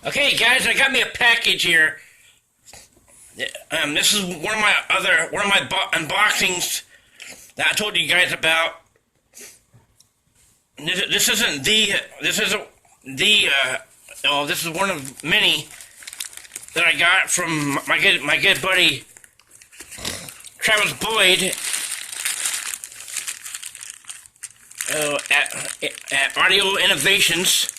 Okay, guys, I got me a package here. This is one of my unboxings that I told you guys about. This isn't this is one of many that I got from my good buddy Travis Boyd at Audio Innovations.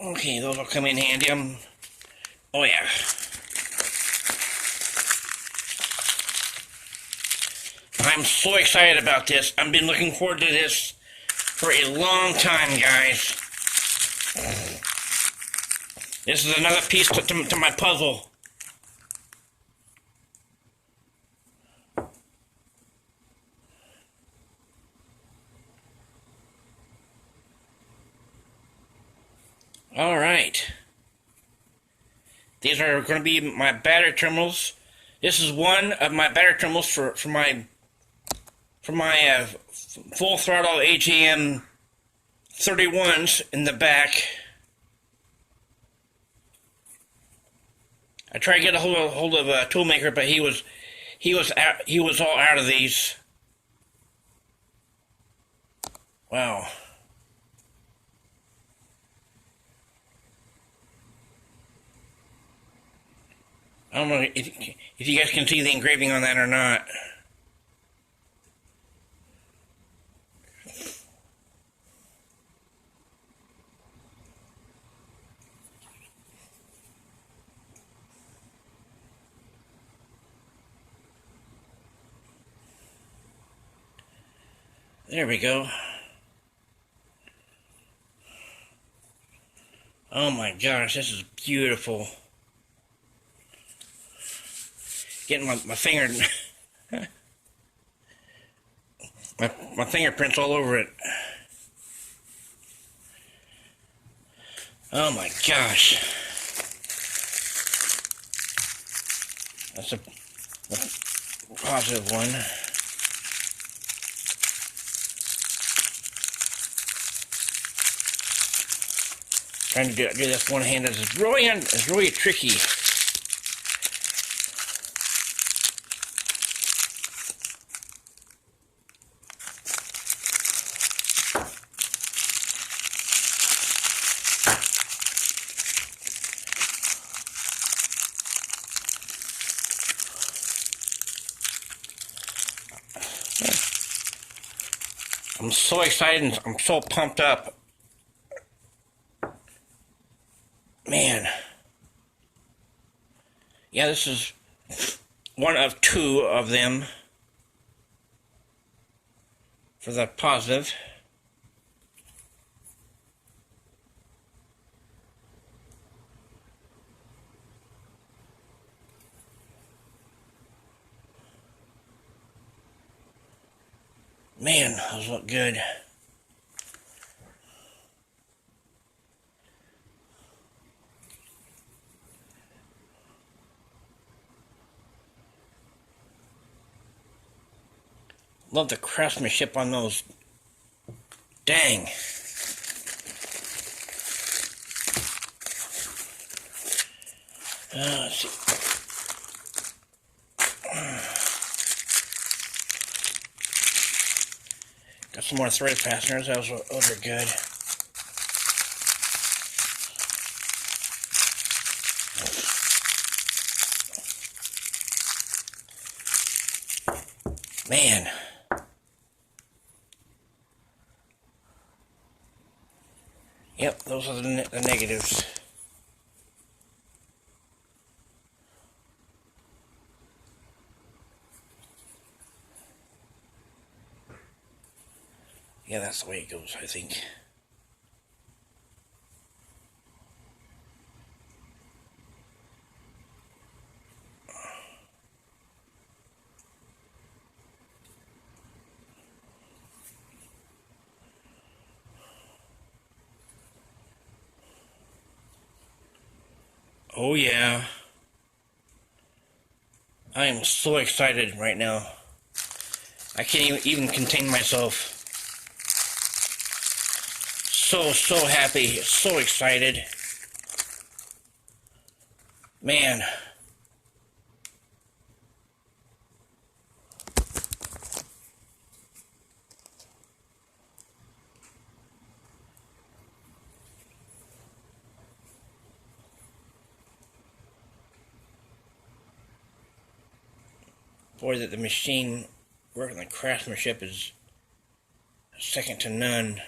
Okay, those will come in handy. Oh yeah. I'm so excited about this. I've been looking forward to this for a long time, guys. This is another piece to my puzzle. All right. These are going to be my battery terminals. This is one of my battery terminals for my full throttle AGM 31s in the back. I tried to get a hold of a toolmaker, but he was all out of these. Wow. I don't know if you guys can see the engraving on that or not. There we go. Oh my gosh, this is beautiful. Getting my finger, my fingerprints all over it. Oh my gosh. That's a positive one. Trying to do this one hand is really tricky. I'm so excited and I'm so pumped up. Man. Yeah, this is one of two of them for the positive. Man, those look good. Love the craftsmanship on those. Dang. Let's see. Got some more thread fasteners. Those are good. Man. Yep, those are the negatives. Yeah, that's the way it goes, I think. Oh yeah. I am so excited right now. I can't even contain myself. So happy, so excited. Man. Boy, that the machine working, the craftsmanship is second to none.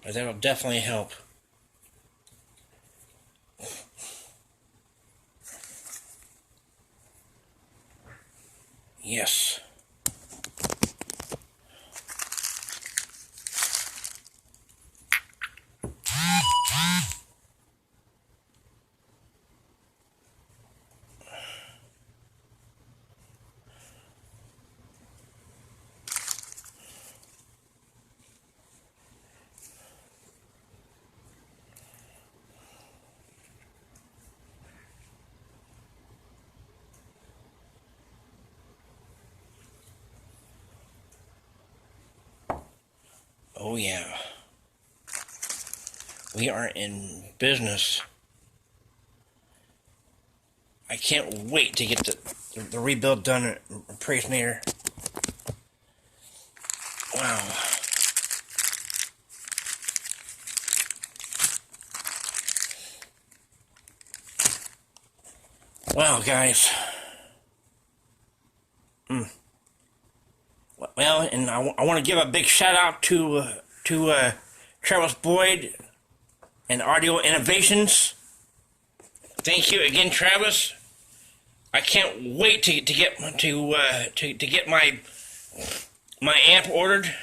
But that'll definitely help. Yes. Oh yeah. We are in business. I can't wait to get the rebuild done at Praisemater. Wow. Wow, guys. Well, and I want to give a big shout out to Travis Boyd and Audio Innovations. Thank you again, Travis. I can't wait to get my amp ordered,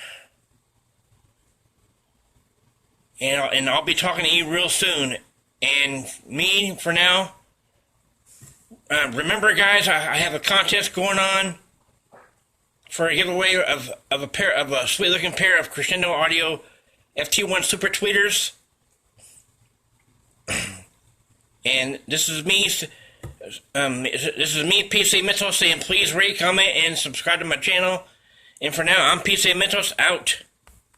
and I'll be talking to you real soon. And me for now. Remember, guys, I have a contest going on for a giveaway of a sweet looking pair of Crescendo Audio FT1 Super Tweeters. And this is me, PC Mentos, saying please rate, comment, and subscribe to my channel. And for now, I'm PC Mentos out.